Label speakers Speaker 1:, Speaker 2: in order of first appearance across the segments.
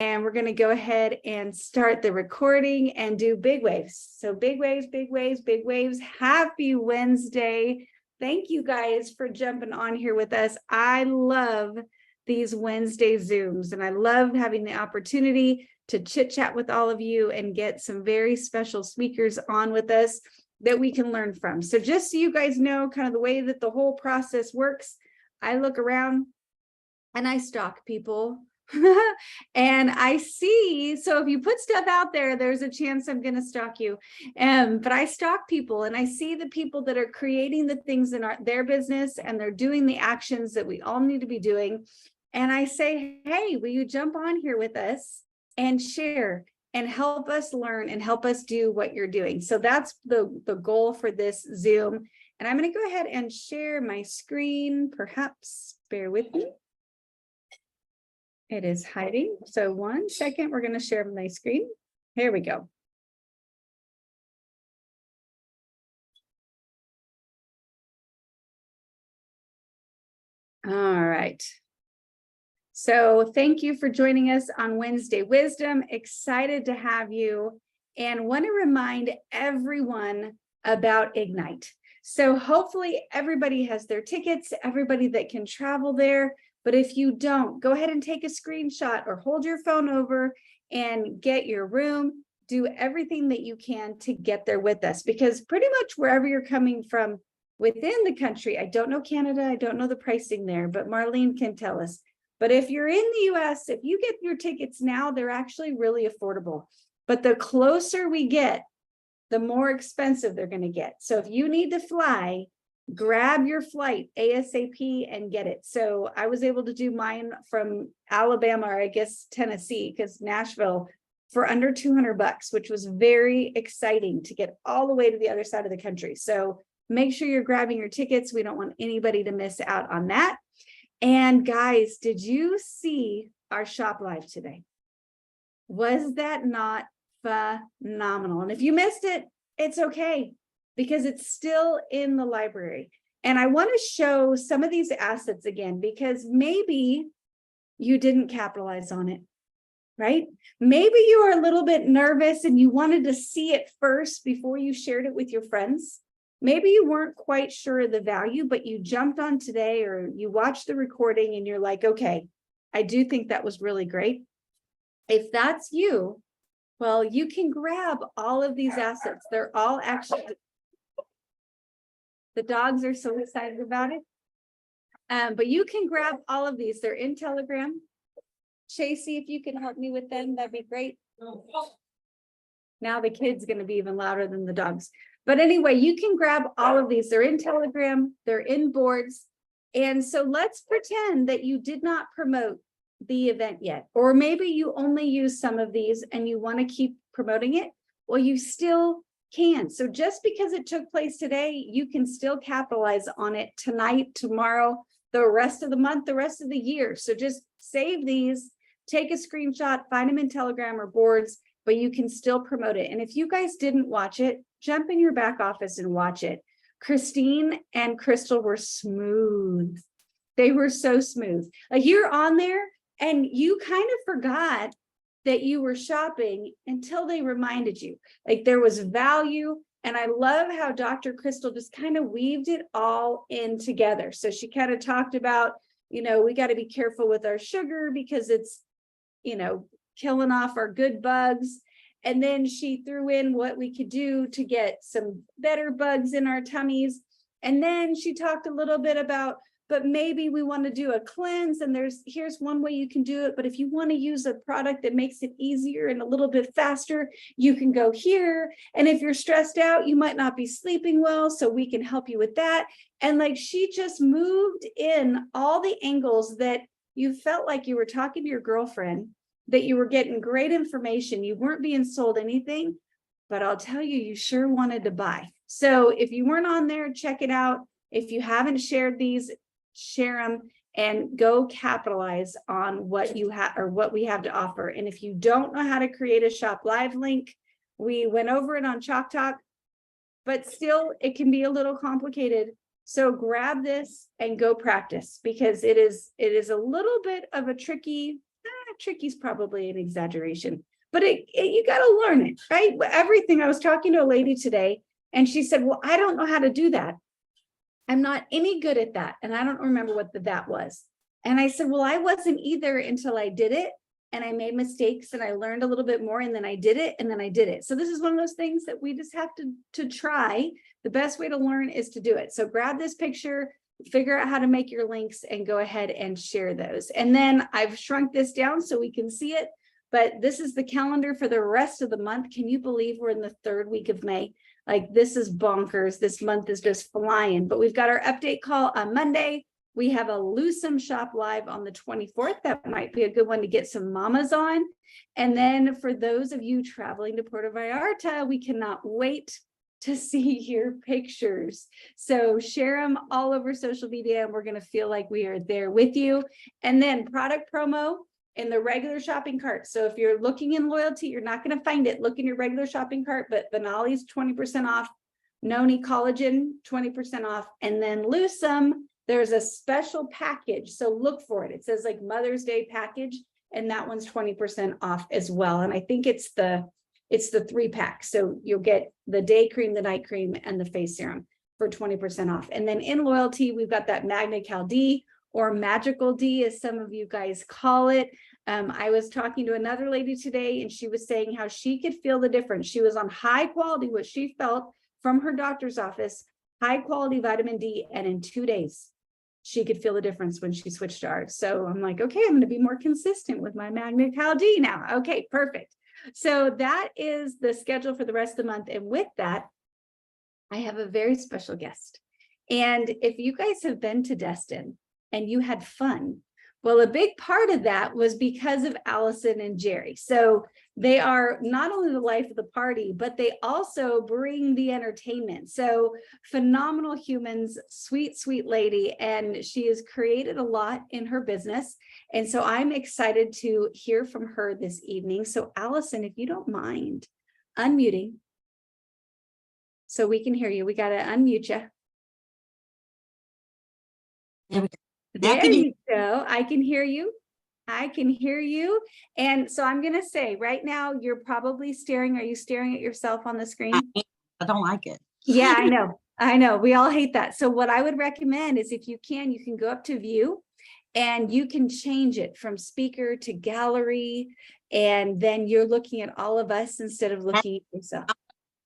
Speaker 1: And we're going to go ahead and start the recording and do big waves. So big waves, big waves, big waves. Happy Wednesday. Thank you guys for jumping on here with us. I love these Wednesday Zooms, and I love having the opportunity to chit chat with all of you and get some very special speakers on with us that we can learn from. So just so you guys know kind of the way that the whole process works, I look around and I stalk people. And I see, so if you put stuff out there, there's a chance I'm going to stalk you. But I stalk people, and I see the people that are creating the things in their business, and they're doing the actions that we all need to be doing. And I say, hey, will you jump on here with us and share and help us learn and help us do what you're doing? So that's the goal for this Zoom. And I'm going to go ahead and share my screen. Perhaps bear with me. It is hiding. So 1 second, we're going to share my screen. Here we go. All right. So thank you for joining us on Wednesday Wisdom. Excited to have you, and want to remind everyone about Ignite. So hopefully everybody has their tickets, everybody that can travel there. But if you don't, go ahead and take a screenshot or hold your phone over and get your room. Do everything that you can to get there with us, because pretty much wherever you're coming from within the country, I don't know Canada, I don't know the pricing there, but Marlene can tell us. But if you're in the US, if you get your tickets now, they're actually really affordable. But the closer we get, the more expensive they're going to get. So if you need to fly, grab your flight ASAP and get it. So I was able to do mine from Alabama, or I guess Tennessee, because Nashville, for under $200, which was very exciting to get all the way to the other side of the country. So make sure you're grabbing your tickets. We don't want anybody to miss out on that. And guys, did you see our shop live today? Was that not phenomenal? And if you missed it, it's okay, because it's still in the library. And I want to show some of these assets again, because maybe you didn't capitalize on it, right? Maybe you were a little bit nervous and you wanted to see it first before you shared it with your friends. Maybe you weren't quite sure of the value, but you jumped on today, or you watched the recording and you're like, okay, I do think that was really great. If that's you, well, you can grab all of these assets. They're all actually, the dogs are so excited about it. But you can grab all of these. They're in Telegram. Chasey, if you can help me with them, that'd be great. Now the kid's going to be even louder than the dogs. But anyway, you can grab all of these. They're in Telegram. They're in boards. And so let's pretend that you did not promote the event yet, or maybe you only use some of these and you want to keep promoting it. Well, you still can. So just because it took place today, you can still capitalize on it tonight, tomorrow, the rest of the month, the rest of the year. So just save these, take a screenshot, find them in Telegram or boards, but you can still promote it. And if you guys didn't watch it, jump in your back office and watch it. Christine and Crystal were smooth. They were so smooth. Like, you're on there and you kind of forgot that you were shopping until they reminded you. Like, there was value. And I love how Dr. Crystal just kind of weaved it all in together. So she kind of talked about, we got to be careful with our sugar because it's, killing off our good bugs. And then she threw in what we could do to get some better bugs in our tummies. And then she talked a little bit about, but maybe we want to do a cleanse, and here's one way you can do it. But if you want to use a product that makes it easier and a little bit faster, you can go here. And if you're stressed out, you might not be sleeping well, so we can help you with that. And like, she just moved in all the angles that you felt like you were talking to your girlfriend, that you were getting great information. You weren't being sold anything, but I'll tell you, you sure wanted to buy. So if you weren't on there, check it out. If you haven't shared these, share them and go capitalize on what you have, or what we have to offer. And if you don't know how to create a shop live link, we went over it on Chalk Talk, but still it can be a little complicated. So grab this and go practice, because it is a little bit of a tricky, tricky is probably an exaggeration, but you got to learn it, right? Everything. I was talking to a lady today and she said, well, I don't know how to do that. I'm not any good at that. And I don't remember what that was. And I said, well, I wasn't either until I did it. And I made mistakes and I learned a little bit more and then I did it and then I did it. So this is one of those things that we just have to try. The best way to learn is to do it. So grab this picture, figure out how to make your links and go ahead and share those. And then I've shrunk this down so we can see it, but this is the calendar for the rest of the month. Can you believe we're in the 3rd week of May? Like this is bonkers. This month is just flying, but we've got our update call on Monday. We have a Lusum Shop Live on the 24th. That might be a good one to get some mamas on. And then for those of you traveling to Puerto Vallarta, we cannot wait to see your pictures. So share them all over social media and we're going to feel like we are there with you. And then product promo in the regular shopping cart. So if you're looking in loyalty, you're not going to find it. Look in your regular shopping cart, but Benali's 20% off, Noni Collagen 20% off, and then Lusum, there's a special package. So look for it. It says like Mother's Day package, and that one's 20% off as well. And I think it's the 3-pack. So you'll get the day cream, the night cream, and the face serum for 20% off. And then in loyalty, we've got that Magna Cal D, or Magical D, as some of you guys call it. I was talking to another lady today, and she was saying how she could feel the difference. She was on high quality, what she felt from her doctor's office, high quality vitamin D, and in 2 days, she could feel the difference when she switched to ours. So I'm like, okay, I'm going to be more consistent with my Magna Cal D now. Okay, perfect. So that is the schedule for the rest of the month. And with that, I have a very special guest. And if you guys have been to Destin and you had fun, well, a big part of that was because of Allison and Jerry. So they are not only the life of the party, but they also bring the entertainment. So phenomenal humans, sweet, sweet lady. And she has created a lot in her business. And so I'm excited to hear from her this evening. So Allison, if you don't mind unmuting so we can hear you, we got to unmute you. There you go. I can hear you. I can hear you. And so I'm going to say right now, you're probably staring. Are you staring at yourself on the screen?
Speaker 2: I don't like it.
Speaker 1: Yeah, I know. I know. We all hate that. So what I would recommend is if you can go up to view and you can change it from speaker to gallery. And then you're looking at all of us instead of looking at yourself.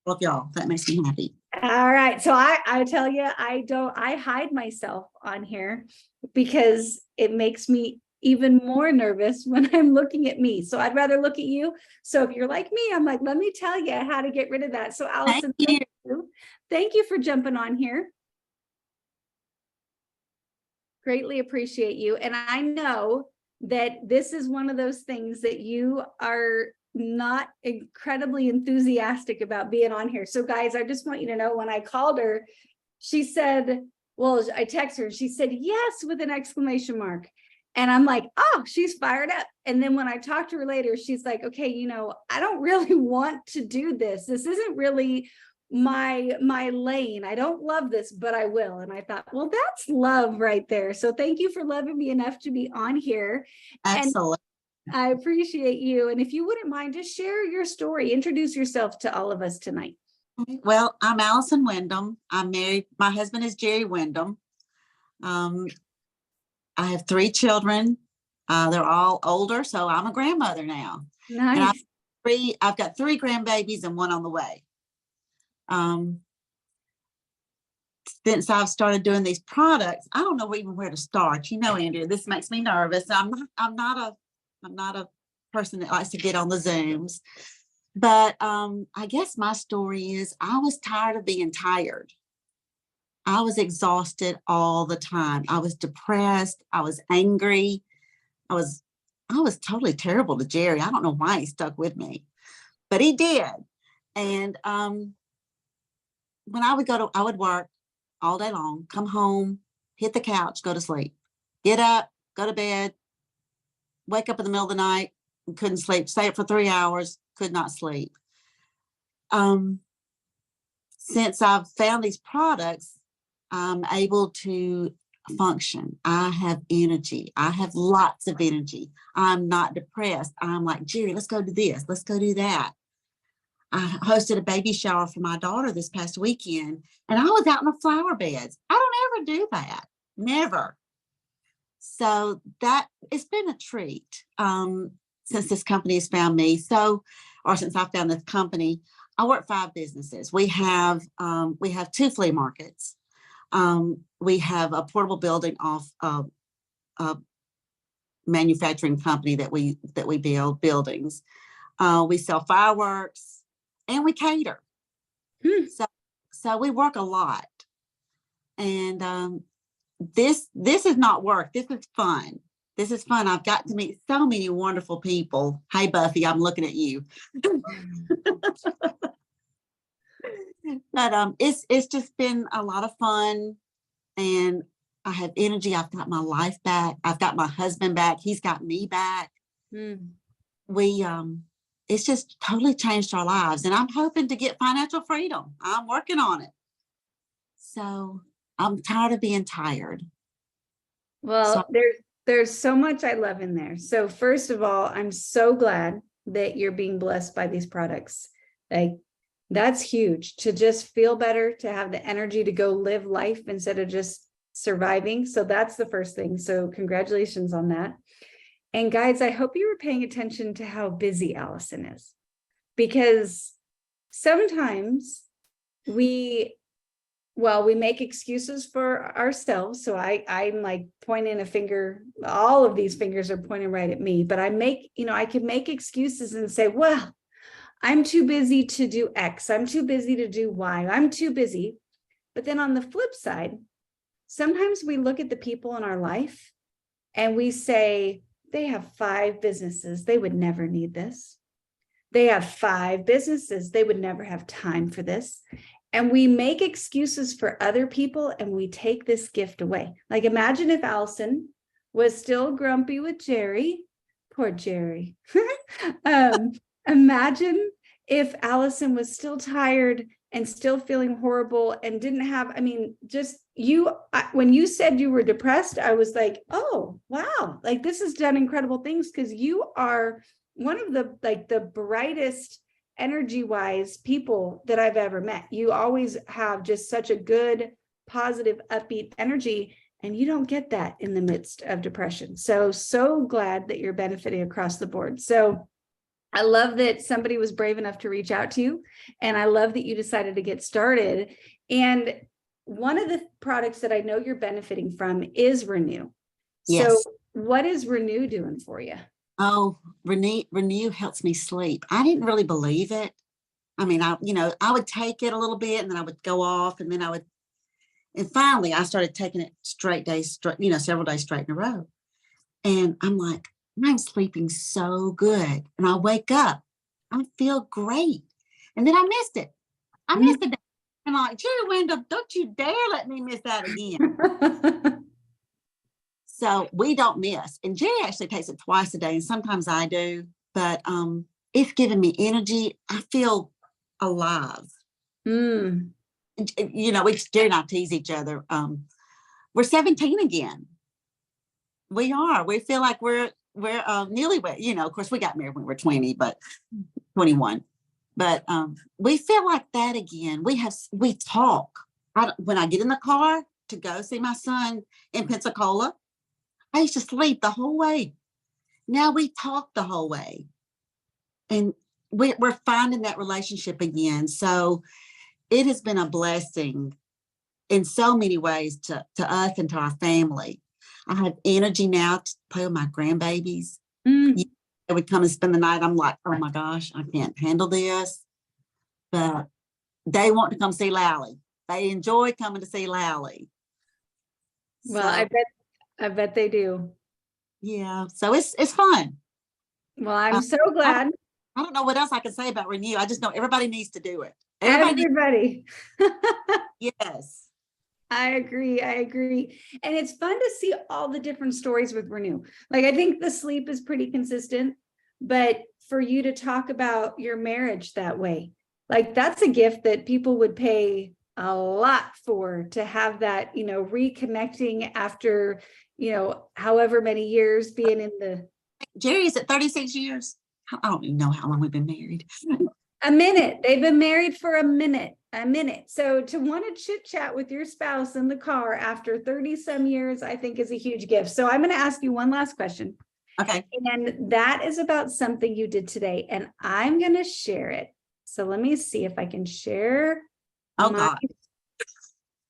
Speaker 2: Love y'all. That makes me happy.
Speaker 1: All right. So I tell you, I hide myself on here because it makes me even more nervous when I'm looking at me. So I'd rather look at you. So if you're like me, I'm like, let me tell you how to get rid of that. So Allison, thank you. Thank you for jumping on here. Greatly appreciate you. And I know that this is one of those things that you are not incredibly enthusiastic about being on here. So guys, I just want you to know when I called her, she said, well, I texted her and she said, yes, with an exclamation mark. And I'm like, oh, she's fired up. And then when I talked to her later, she's like, okay, I don't really want to do this. This isn't really my lane. I don't love this, but I will. And I thought, well, that's love right there. So thank you for loving me enough to be on here.
Speaker 2: Excellent.
Speaker 1: And I appreciate you. And if you wouldn't mind, just share your story. Introduce yourself to all of us tonight.
Speaker 2: Well, I'm Allison Windham. I'm married. My husband is Jerry Windham. I have 3 children. They're all older, so I'm a grandmother now.
Speaker 1: Nice.
Speaker 2: And I've got 3 grandbabies and 1 on the way. Since I've started doing these products, I don't know even where to start. Andrea, this makes me nervous. I'm not a person that likes to get on the Zooms, but I guess my story is I was tired of being tired. I was exhausted all the time. I was depressed. I was angry. I was totally terrible to Jerry. I don't know why he stuck with me, but he did. And when I would work all day long, come home, hit the couch, go to sleep, get up, go to bed, wake up in the middle of the night, and couldn't sleep, stay up for 3 hours, could not sleep. Since I've found these products, I'm able to function. I have energy. I have lots of energy. I'm not depressed. I'm like, Jerry, let's go do this. Let's go do that. I hosted a baby shower for my daughter this past weekend, and I was out in the flower beds. I don't ever do that. Never. So that it's been a treat since this company has found me. Or since I found this company, I work 5 businesses. We have 2 flea markets. We have a portable building off a manufacturing company that we build buildings. We sell fireworks and we cater. So we work a lot. And this is not work. This is fun. This is fun. I've got to meet so many wonderful people. Hey, Buffy, I'm looking at you. But it's just been a lot of fun, and I have energy. I've got my life back. I've got my husband back. He's got me back. It's just totally changed our lives, and I'm hoping to get financial freedom. I'm working on it. So I'm tired of being tired.
Speaker 1: Well, there's so much I love in there. So first of all, I'm so glad that you're being blessed by these products. Like, that's huge, to just feel better, to have the energy to go live life instead of just surviving. So that's the first thing. So congratulations on that. And guys, I hope you were paying attention to how busy Allison is, because sometimes we make excuses for ourselves. So I'm like pointing a finger, all of these fingers are pointing right at me, but I can make excuses and say, well, I'm too busy to do X. I'm too busy to do Y. I'm too busy. But then on the flip side, sometimes we look at the people in our life and we say, they have 5 businesses. They would never need this. They have 5 businesses. They would never have time for this. And we make excuses for other people and we take this gift away. Like, imagine if Allison was still grumpy with Jerry. Poor Jerry. Imagine if Allison was still tired and still feeling horrible and didn't have, when you said you were depressed, I was like, oh, wow, like this has done incredible things, because you are one of the brightest energy-wise people that I've ever met. You always have just such a good, positive, upbeat energy, and you don't get that in the midst of depression. So glad that you're benefiting across the board. So I love that somebody was brave enough to reach out to you, and I love that you decided to get started. And one of the products that I know you're benefiting from is Renew.
Speaker 2: Yes.
Speaker 1: So what is Renew doing for you?
Speaker 2: Oh, Renew helps me sleep. I didn't really believe it. I mean, I would take it a little bit and then I would go off, and then and finally I started taking it several days straight in a row. And I'm like, I'm sleeping so good. And I wake up, I feel great. And then I missed it. I missed it. And I'm like, Jerry Windham, don't you dare let me miss that again. So we don't miss. And Jerry actually takes it twice a day, and sometimes I do. But it's giving me energy. I feel alive. And, Jerry and I tease each other. We're 17 again. We are. We feel like we're newlywed. Of course, we got married when we were 20, but 21. But we feel like that again. We talk. When I get in the car to go see my son in Pensacola, I used to sleep the whole way. Now we talk the whole way. And we're finding that relationship again. So it has been a blessing in so many ways to us and to our family. I have energy now to play with my grandbabies. They would come and spend the night. I'm like, oh my gosh, I can't handle this. But they want to come see Lally. They enjoy coming to see Lally.
Speaker 1: Well, I bet they do.
Speaker 2: Yeah. So it's fun.
Speaker 1: Well, I'm so glad.
Speaker 2: I don't know what else I can say about Renew. I just know everybody needs to do it.
Speaker 1: Everybody.
Speaker 2: Yes.
Speaker 1: I agree. And it's fun to see all the different stories with Renew. Like, I think the sleep is pretty consistent, but for you to talk about your marriage that way, like, that's a gift that people would pay a lot for to have that, reconnecting after, however many years being in the
Speaker 2: Jerry, is it 36 years? I don't even know how long we've been married.
Speaker 1: a minute. They've been married for a minute. So to want to chit chat with your spouse in the car after 30 some years, I think is a huge gift. So I'm going to ask you one last question.
Speaker 2: Okay.
Speaker 1: And that is about something you did today, and I'm going to share it. So let me see if I can share.
Speaker 2: Oh, God.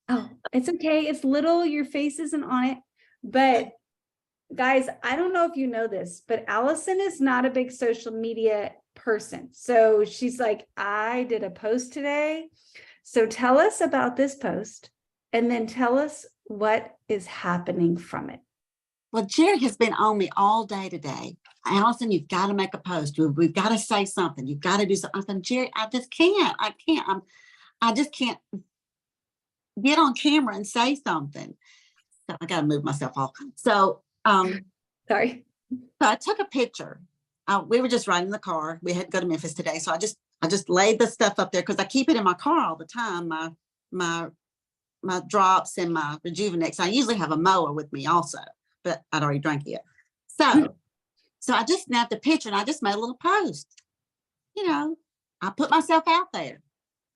Speaker 1: Oh, it's okay. It's little, your face isn't on it. But guys, I don't know if you know this, but Allison is not a big social media person. So she's like, I did a post today. So tell us about this post and then tell us what is happening from it.
Speaker 2: Well, Jerry has been on me all day today. Allison, you've got to make a post. We've got to say something. You've got to do something. I said, Jerry, I just can't. I just can't get on camera and say something. So I got to move myself off. So,
Speaker 1: Sorry.
Speaker 2: So I took a picture. We were just riding in the car. We had to go to Memphis today. So I just laid the stuff up there because I keep it in my car all the time. My drops and my Rejuvenex. I usually have a mower with me also, but I'd already drank it. So I just snapped a picture and I just made a little post. I put myself out there.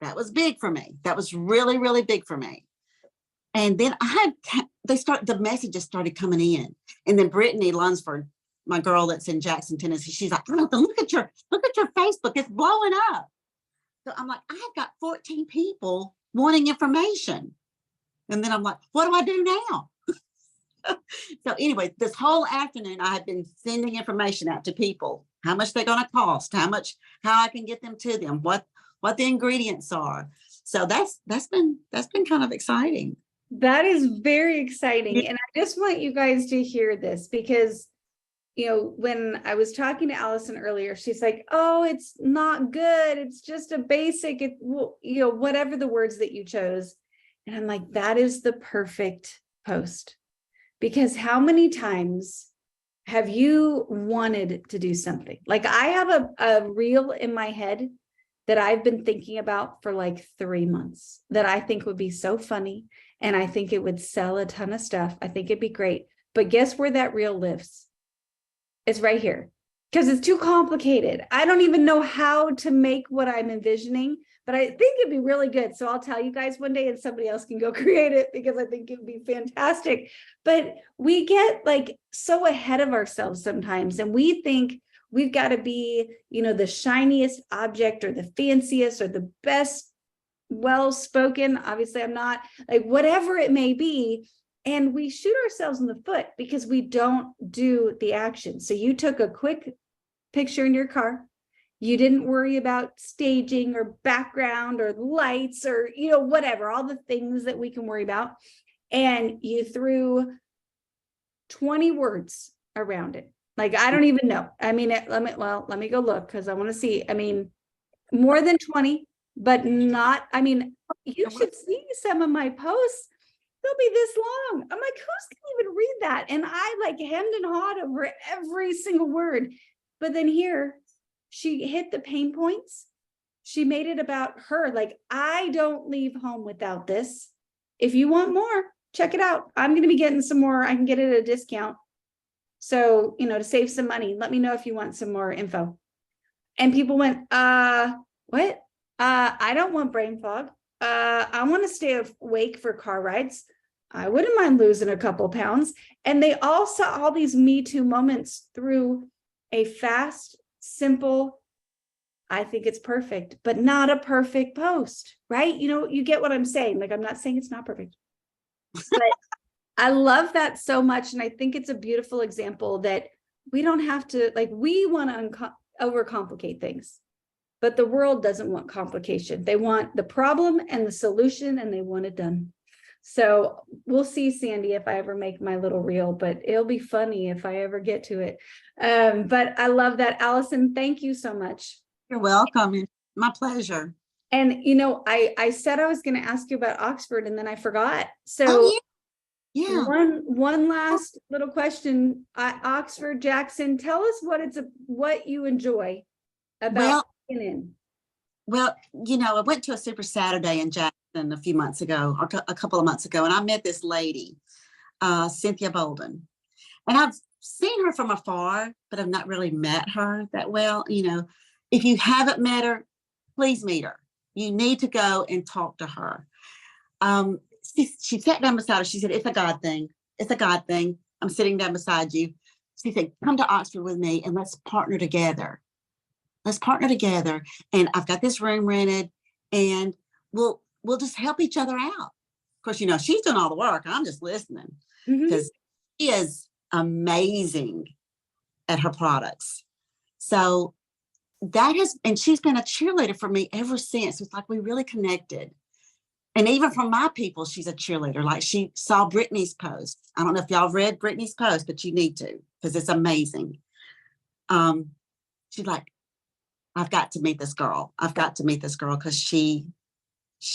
Speaker 2: That was big for me. That was really, really big for me. And then the messages started coming in. And then Brittany Lunsford, my girl that's in Jackson, Tennessee, she's like, look at your Facebook. It's blowing up. So I'm like, I have got 14 people wanting information. And then I'm like, what do I do now? So anyway, this whole afternoon, I had been sending information out to people, how much they're going to cost, how I can get them to them, what the ingredients are. So that's been kind of exciting.
Speaker 1: That is very exciting. And I just want you guys to hear this because, when I was talking to Allison earlier, she's like, oh, it's not good. It's just a basic, whatever the words that you chose. And I'm like, that is the perfect post. Because how many times have you wanted to do something? Like I have a reel in my head that I've been thinking about for like 3 months that I think would be so funny. And I think it would sell a ton of stuff. I think it'd be great. But guess where that reel lives? It's right here because it's too complicated. I don't even know how to make what I'm envisioning, but I think it'd be really good. So I'll tell you guys one day and somebody else can go create it because I think it would be fantastic. But we get like so ahead of ourselves sometimes and we think we've got to be, the shiniest object or the fanciest or the best well-spoken. Obviously, I'm not, like whatever it may be. And we shoot ourselves in the foot because we don't do the action. So you took a quick picture in your car. You didn't worry about staging or background or lights or, whatever, all the things that we can worry about. And you threw 20 words around it. Like, I don't even know. I mean, let me go look because I want to see. I mean, more than 20, but not, you should see some of my posts. They'll be this long. I'm like, who's gonna even read that? And I like hemmed and hawed over every single word. But then here, she hit the pain points. She made it about her. Like, I don't leave home without this. If you want more, check it out. I'm going to be getting some more. I can get it at a discount. So, to save some money, let me know if you want some more info. And people went, what? I don't want brain fog. I want to stay awake for car rides. I wouldn't mind losing a couple pounds. And they all saw all these Me Too moments through a fast, simple, I think it's perfect, but not a perfect post, right? You get what I'm saying. Like, I'm not saying it's not perfect, but I love that so much. And I think it's a beautiful example that we don't have to, like, we want to overcomplicate things, but the world doesn't want complication. They want the problem and the solution, and they want it done. So we'll see, Sandy, if I ever make my little reel, but it'll be funny if I ever get to it. But I love that. Allison, thank you so much.
Speaker 2: You're welcome. My pleasure.
Speaker 1: And, I said I was going to ask you about Oxford and then I forgot. So
Speaker 2: yeah.
Speaker 1: One last little question. Oxford, Jackson, tell us what you enjoy about being in.
Speaker 2: Well, I went to a Super Saturday in Jackson a few months ago, or a couple of months ago, and I met this lady, Cynthia Bolden. And I've seen her from afar, but I've not really met her that well. If you haven't met her, please meet her. You need to go and talk to her. She sat down beside her. She said, "It's a God thing. It's a God thing. I'm sitting down beside you." She said, "Come to Oxford with me and let's partner together. Let's partner together. And I've got this room rented, and we'll just help each other out." Of course, she's doing all the work. I'm just listening
Speaker 1: Mhm.
Speaker 2: because she is amazing at her products. So and she's been a cheerleader for me ever since. It's like we really connected. And even from my people, she's a cheerleader. Like, she saw Brittany's post. I don't know if y'all read Brittany's post, but you need to, because it's amazing. She's like, I've got to meet this girl. I've got to meet this girl because she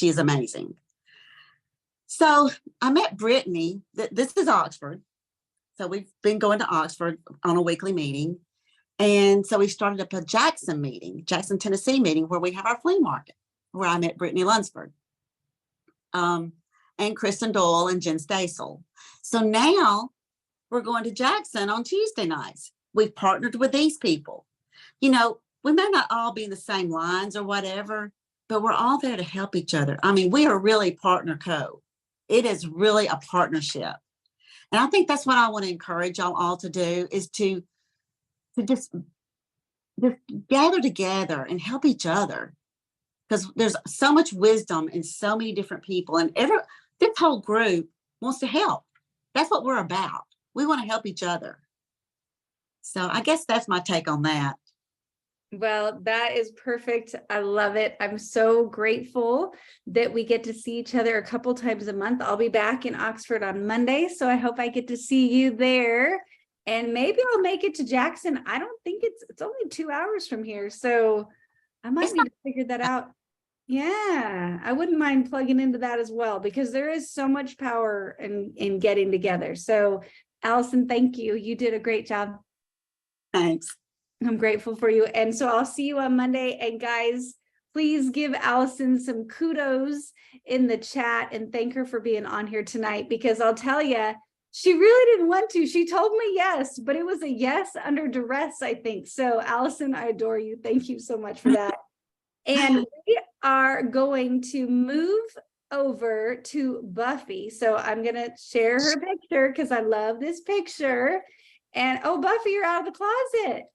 Speaker 2: is amazing. So I met Brittany. This is Oxford. So we've been going to Oxford on a weekly meeting. And so we started up a Jackson, Tennessee meeting, where we have our flea market, where I met Brittany Lunsford, and Kristen Doyle and Jen Stasel. So now we're going to Jackson on Tuesday nights. We've partnered with these people. We may not all be in the same lines or whatever, but we're all there to help each other. I mean, we are really partner co. It is really a partnership. And I think that's what I want to encourage y'all all to do, is to just gather together and help each other, because there's so much wisdom in so many different people, and this whole group wants to help. That's what we're about. We want to help each other. So I guess that's my take on that.
Speaker 1: Well, that is perfect. I love it. I'm so grateful that we get to see each other a couple times a month. I'll be back in Oxford on Monday, so I hope I get to see you there. And maybe I'll make it to Jackson. I don't think it's only 2 hours from here, so I might need to figure that out. Yeah, I wouldn't mind plugging into that as well, because there is so much power in getting together. So, Allison, thank you. You did a great job.
Speaker 2: Thanks.
Speaker 1: I'm grateful for you. And so I'll see you on Monday. And guys, please give Allison some kudos in the chat and thank her for being on here tonight, because I'll tell you, she really didn't want to. She told me yes, but it was a yes under duress, I think. So Allison, I adore you. Thank you so much for that. And we are going to move over to Buffy. So I'm going to share her picture because I love this picture. And oh, Buffy, you're out of the closet.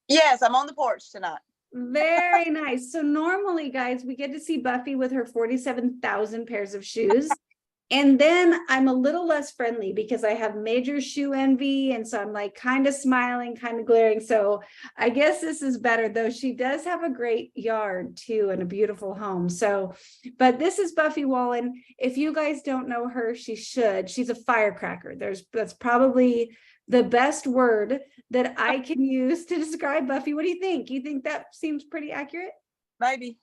Speaker 3: Yes, I'm on the porch tonight.
Speaker 1: Very nice. So normally, guys, we get to see Buffy with her 47,000 pairs of shoes. And then I'm a little less friendly because I have major shoe envy. And so I'm like kind of smiling, kind of glaring. So I guess this is better, though. She does have a great yard too, and a beautiful home. So, but this is Buffy Wallen. If you guys don't know her, she should. She's a firecracker. That's probably the best word that I can use to describe Buffy. What do you think? You think that seems pretty accurate?
Speaker 3: Maybe.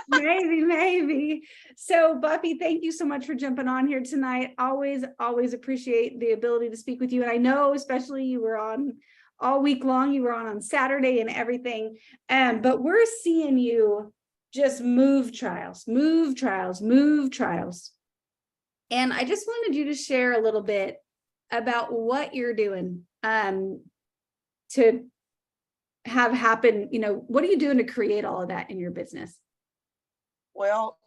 Speaker 1: Maybe. So Buffy, thank you so much for jumping on here tonight. Always appreciate the ability to speak with you. And I know, especially you were on all week long, you were on Saturday and everything. But we're seeing you just move trials. And I just wanted you to share a little bit about what you're doing to have happen. What are you doing to create all of that in your business?
Speaker 3: Well,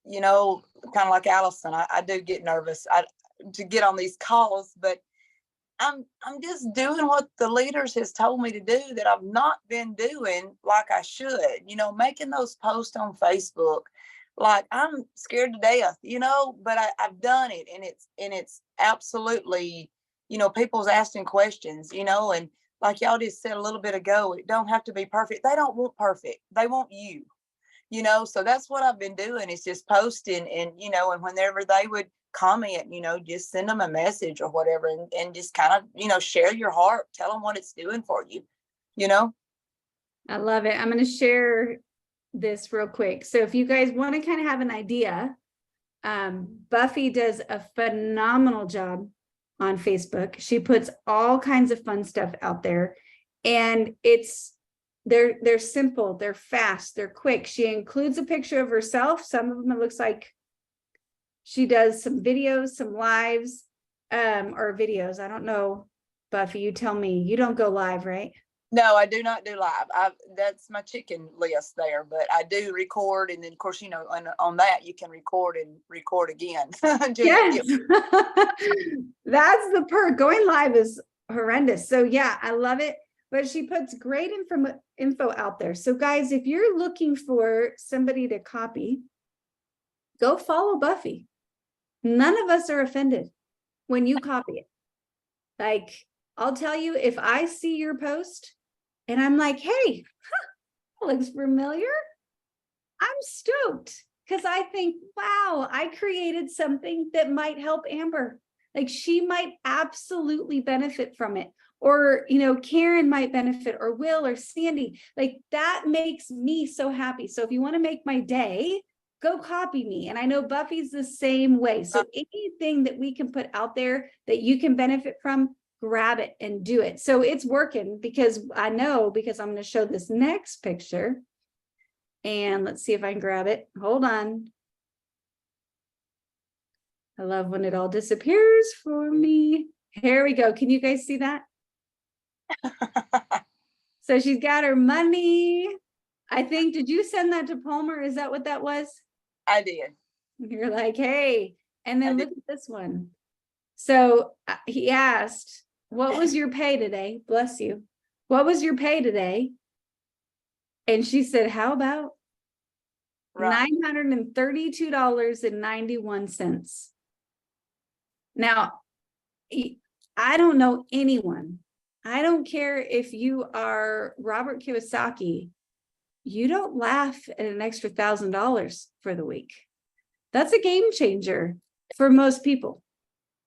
Speaker 3: kind of like Allison, I do get nervous to get on these calls, but I'm just doing what the leaders has told me to do that I've not been doing like I should, making those posts on Facebook. Like, I'm scared to death, but I've done it, and it's absolutely, people's asking questions, and like y'all just said a little bit ago, it don't have to be perfect. They don't want perfect. They want you, so that's what I've been doing, is just posting, and, and whenever they would comment, just send them a message or whatever, and just kind of, share your heart, tell them what it's doing for you,
Speaker 1: I love it. I'm going to share this real quick. So if you guys want to kind of have an idea, Buffy does a phenomenal job on Facebook. She puts all kinds of fun stuff out there, and it's they're simple, they're fast, they're quick. She includes a picture of herself. Some of them, it looks like she does some videos, some lives, or videos. I don't know, Buffy, you tell me. You don't go live, right?
Speaker 3: No, I do not do live. That's my chicken list there, but I do record, and then of course, on that you can record and record again.
Speaker 1: Yes. That's the perk. Going live is horrendous. So yeah, I love it. But she puts great info out there. So guys, if you're looking for somebody to copy, go follow Buffy. None of us are offended when you copy it. Like, I'll tell you, if I see your post and I'm like, hey, that looks familiar, I'm stoked because I think, wow, I created something that might help Amber. Like, she might absolutely benefit from it. Or, Karen might benefit, or Will, or Sandy. Like, that makes me so happy. So if you want to make my day, go copy me. And I know Buffy's the same way. So anything that we can put out there that you can benefit from, grab it and do it. So it's working because I'm going to show this next picture. And let's see if I can grab it. Hold on. I love when it all disappears for me. Here we go. Can you guys see that? So she's got her money. I think, did you send that to Palmer? Is that what that was?
Speaker 3: I did.
Speaker 1: You're like, hey, and then look at this one. So he asked, what was your pay today? Bless you. What was your pay today? And she said, how about $932.91. Now, I don't know anyone. I don't care if you are Robert Kiyosaki. You don't laugh at an extra $1,000 for the week. That's a game changer for most people.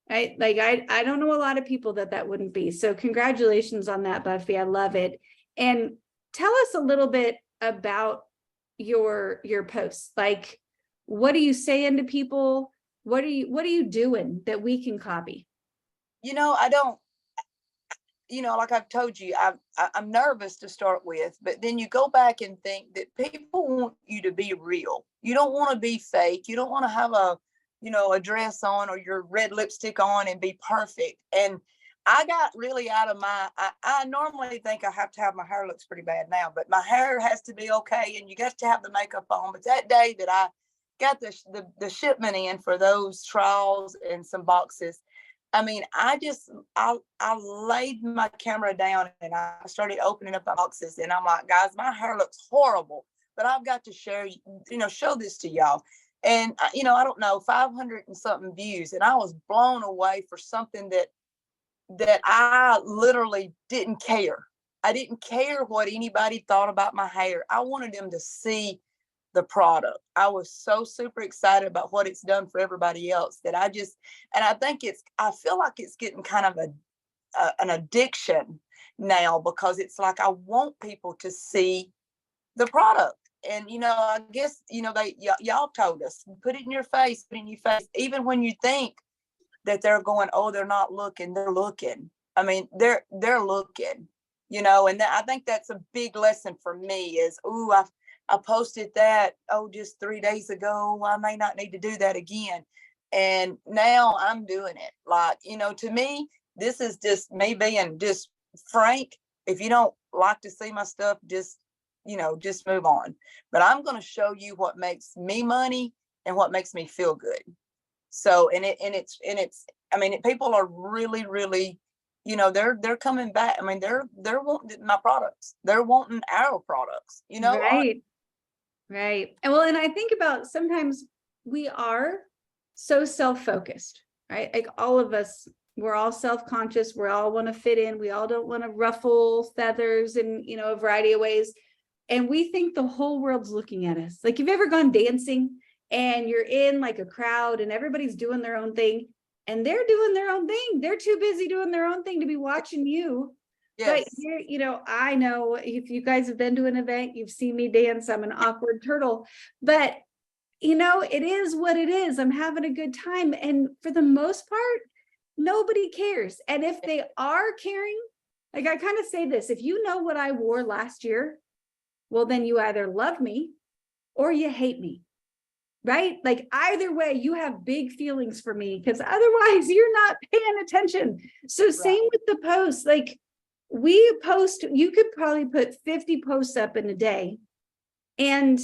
Speaker 1: Right? Like, I don't know a lot of people that wouldn't be. So congratulations on that, Buffy. I love it. And tell us a little bit about your posts. Like, what are you saying to people? What are you doing that we can copy?
Speaker 3: I don't, like I've told you, I'm nervous to start with, but then you go back and think that people want you to be real. You don't want to be fake. You don't want to have a dress on or your red lipstick on and be perfect. And I got really out of I normally think I have to have, my hair looks pretty bad now, but my hair has to be okay. And you got to have the makeup on. But that day that I got the shipment in for those trials and some boxes, I mean, I laid my camera down and I started opening up the boxes, and I'm like, guys, my hair looks horrible, but I've got to show this to y'all. And, I don't know, 500 and something views. And I was blown away for something that I literally didn't care. I didn't care what anybody thought about my hair. I wanted them to see the product. I was so super excited about what it's done for everybody else that I think I feel like it's getting kind of an addiction now, because it's like, I want people to see the product. And, I guess, y'all told us, put it in your face, even when you think that they're going, oh, they're not looking, they're looking. I mean, they're looking, and I think that's a big lesson for me is, I posted that, just 3 days ago. I may not need to do that again. And now I'm doing it. Like, to me, this is just me being just frank. If you don't like to see my stuff, just move on. But I'm going to show you what makes me money and what makes me feel good. So, people are really, really, they're coming back. I mean, they're wanting my products. They're wanting our products,
Speaker 1: Right. And I think about, sometimes we are so self-focused, right? Like, all of us, we're all self-conscious. We all want to fit in. We all don't want to ruffle feathers in, a variety of ways. And we think the whole world's looking at us. Like, you've ever gone dancing and you're in like a crowd and everybody's doing their own thing and they're doing their own thing. They're too busy doing their own thing to be watching you. Yes. But here, I know if you guys have been to an event, you've seen me dance. I'm an awkward turtle, but it is what it is. I'm having a good time. And for the most part, nobody cares. And if they are caring, like, I kind of say this, if you know what I wore last year, well, then you either love me or you hate me, right? Like either way, you have big feelings for me because otherwise you're not paying attention. So same with the posts, like we post, you could probably put 50 posts up in a day. And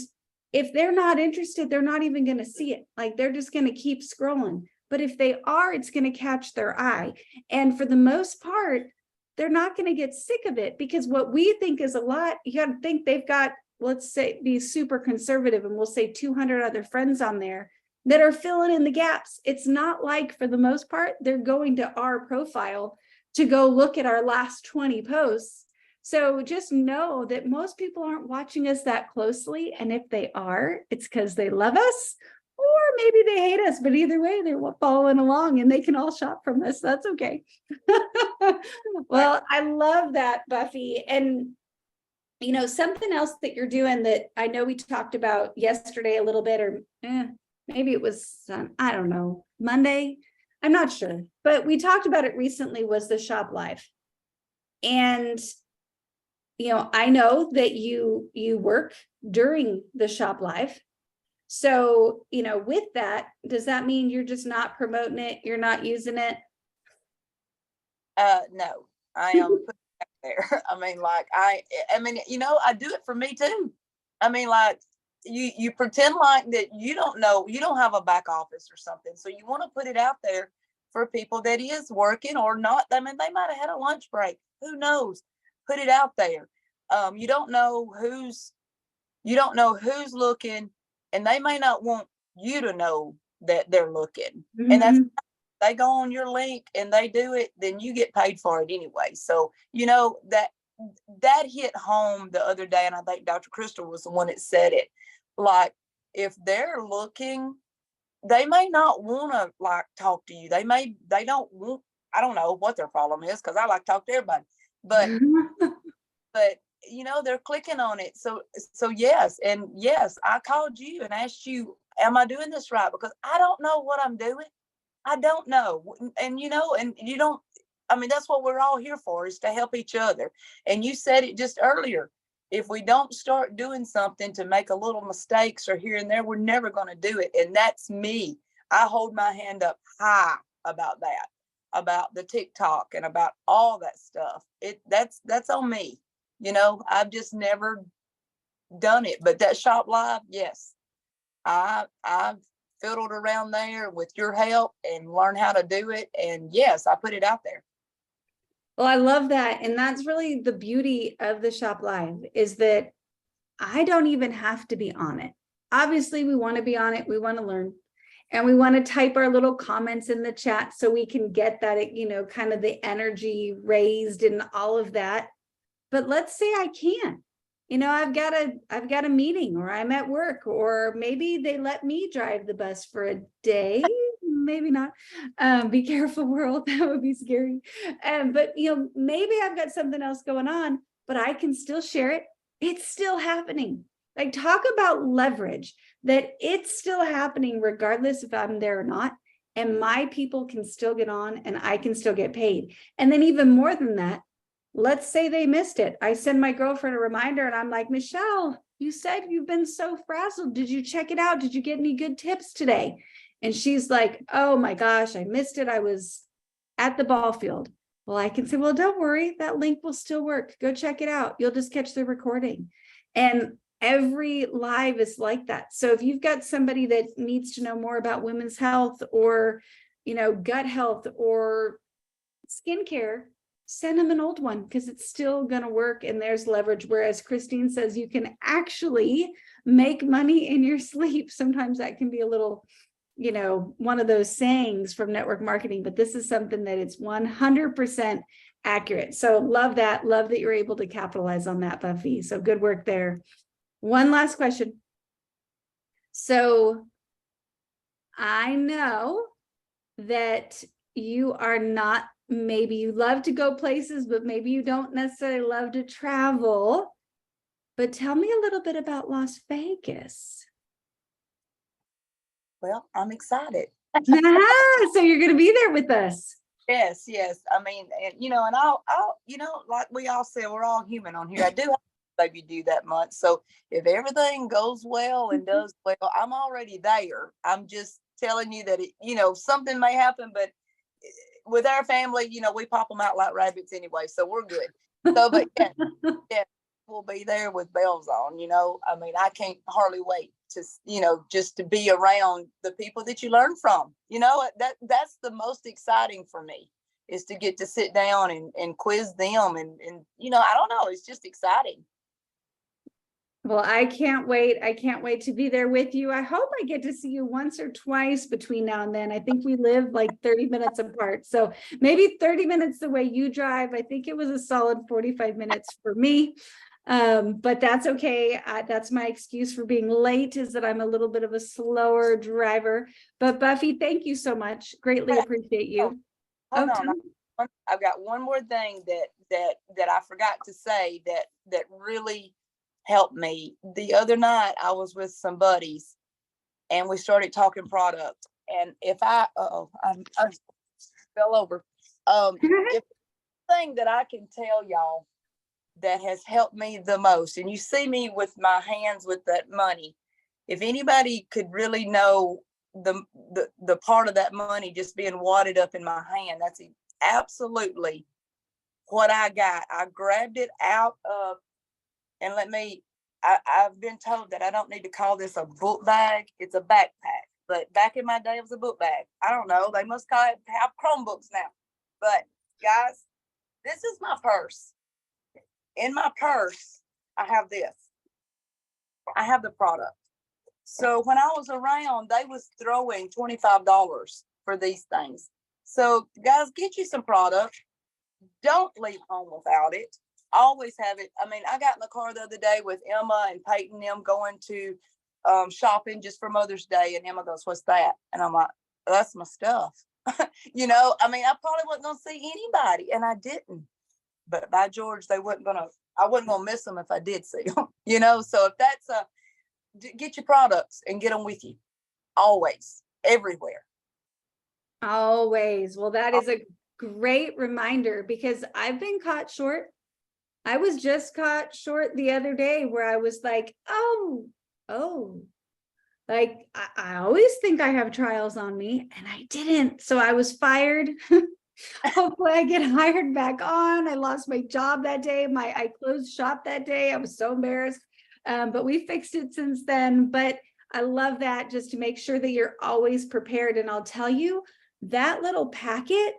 Speaker 1: if they're not interested, they're not even going to see it. Like they're just going to keep scrolling. But if they are, it's going to catch their eye. And for the most part, they're not going to get sick of it because what we think is a lot, you got to think they've got, let's say, be super conservative and we'll say 200 other friends on there that are filling in the gaps. It's not like for the most part, they're going to our profile to go look at our last 20 posts. So just know that most people aren't watching us that closely. And if they are, it's because they love us or maybe they hate us. But either way, they're following along and they can all shop from us. That's okay. Well, I love that, Buffy. And you know, something else that you're doing that I know we talked about yesterday a little bit, or maybe it was, I don't know, Monday. I'm not sure, but we talked about it recently was the Shop Live. And, you know, I know that you work during the Shop Live. So, you know, with that, does that mean you're just not promoting it? You're not using it?
Speaker 3: No, I am putting it out there. I mean, like, I mean, you know, I do it for me too. I mean, like, you pretend like that you don't know, you don't have a back office or something. So you want to put it out there for people that is working or not. I mean, they might have had a lunch break. Who knows? Put it out there. You don't know who's looking, and they may not want you to know that they're looking.
Speaker 1: Mm-hmm.
Speaker 3: And that's, they go on your link and they do it, then you get paid for it anyway. So, you know, that hit home the other day, and I think Dr. Crystal was the one that said it. Like, if they're looking, they may not want to like talk to you. They don't want, I don't know what their problem is, because I like to talk to everybody. But you know, they're clicking on it. So yes, and yes, I called you and asked you, am I doing this right? Because I don't know what I'm doing. I don't know. And you know, and you don't, I mean, that's what we're all here for, is to help each other. And you said it just earlier. If we don't start doing something to make a little mistakes or here and there, we're never going to do it. And that's me. I hold my hand up high about that, about the TikTok and about all that stuff. That's on me. You know, I've just never done it. But that Shop Live, yes, I've fiddled around there with your help and learned how to do it. And yes, I put it out there.
Speaker 1: Well, I love that. And that's really the beauty of the Shop Live, is that I don't even have to be on it. Obviously, we want to be on it. We want to learn. And we want to type our little comments in the chat so we can get that, you know, kind of the energy raised and all of that. But let's say I can't. You know, I've got a meeting, or I'm at work, or maybe they let me drive the bus for a day. Maybe not. Be careful, world. That would be scary. But you know, maybe I've got something else going on, but I can still share it. It's still happening. Like, talk about leverage, that it's still happening regardless if I'm there or not. And my people can still get on and I can still get paid. And then even more than that, let's say they missed it. I send my girlfriend a reminder and I'm like, Michelle, you said you've been so frazzled. Did you check it out? Did you get any good tips today? And she's like, oh my gosh, I missed it. I was at the ball field. Well, I can say, well, don't worry. That link will still work. Go check it out. You'll just catch the recording. And every live is like that. So if you've got somebody that needs to know more about women's health, or, you know, gut health or skincare, send them an old one, because it's still going to work and there's leverage. Whereas Christine says you can actually make money in your sleep. Sometimes that can be a little, you know, one of those sayings from network marketing, but this is something that it's 100% accurate. So love that. Love that you're able to capitalize on that, Buffy. So good work there. One last question. So I know that you are not, maybe you love to go places, but maybe you don't necessarily love to travel. But tell me a little bit about Las Vegas.
Speaker 3: Well, I'm excited.
Speaker 1: So you're going to be there with us.
Speaker 3: Yes. I mean, and you know, and I'll, you know, like we all say, we're all human on here. I do have baby due that month. So if everything goes well and does well, I'm already there. I'm just telling you that something may happen, but with our family, we pop them out like rabbits anyway, so we're good. So, but yeah, we'll be there with bells on. I mean, I can't hardly wait to, just to be around the people that you learn from. That's the most exciting for me, is to get to sit down and quiz them, and I don't know, it's just exciting.
Speaker 1: Well, I can't wait. I can't wait to be there with you. I hope I get to see you once or twice between now and then. I think we live like 30 minutes apart. So maybe 30 minutes the way you drive. I think it was a solid 45 minutes for me. But that's okay. That's my excuse for being late, is that I'm a little bit of a slower driver. But Buffy, thank you so much. Greatly appreciate you.
Speaker 3: Hold on. I've got one more thing that I forgot to say that really helped me. The other night I was with some buddies and we started talking product. And if I fell over. If thing that I can tell y'all that has helped me the most, and you see me with my hands with that money, if anybody could really know the part of that money just being wadded up in my hand, that's absolutely what I got. I grabbed it out of, and I've been told that I don't need to call this a book bag. It's a backpack. But back in my day, it was a book bag. I don't know. They must have Chromebooks now. But guys, this is my purse. In my purse, I have this. I have the product. So when I was around, they was throwing $25 for these things. So guys, get you some product. Don't leave home without it. Always have it. I mean, I got in the car the other day with Emma and Peyton, them going to shopping just for Mother's Day. And Emma goes, "What's that?" And I'm like, "That's my stuff." I mean, I probably wasn't going to see anybody, and I didn't. But by George, I wasn't going to miss them if I did see them, So if that's get your products and get them with you always, everywhere.
Speaker 1: Always. Well, that is a great reminder, because I've been caught short. I was just caught short the other day where I was like, oh, like I always think I have trials on me, and I didn't. So I was fired. Hopefully I get hired back on. I lost my job that day. I closed shop that day. I was so embarrassed. But we fixed it since then. But I love that, just to make sure that you're always prepared. And I'll tell you, that little packet,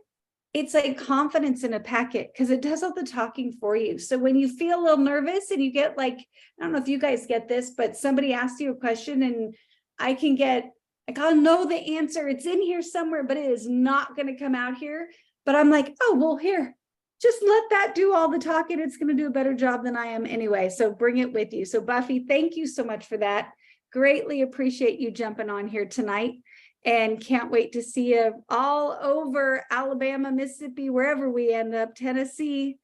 Speaker 1: it's like confidence in a packet, because it does all the talking for you. So when you feel a little nervous and you get like, I don't know if you guys get this, but somebody asks you a question and I can get like, I'll know the answer. It's in here somewhere, but it is not going to come out here. But I'm like, oh, well, here, just let that do all the talking. It's going to do a better job than I am anyway. So bring it with you. So Buffy, thank you so much for that. Greatly appreciate you jumping on here tonight, and can't wait to see you all over Alabama, Mississippi, wherever we end up, Tennessee,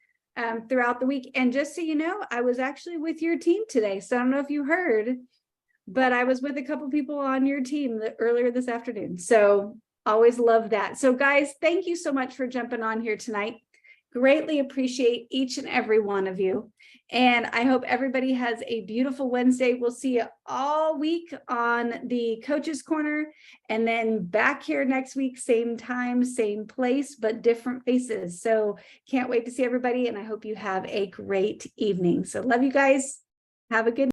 Speaker 1: throughout the week. And just so you know, I was actually with your team today. So I don't know if you heard, but I was with a couple people on your team earlier this afternoon. So always love that. So guys, thank you so much for jumping on here tonight. Greatly appreciate each and every one of you. And I hope everybody has a beautiful Wednesday. We'll see you all week on the Coach's Corner, and then back here next week, same time, same place, but different faces. So can't wait to see everybody. And I hope you have a great evening. So love you guys. Have a good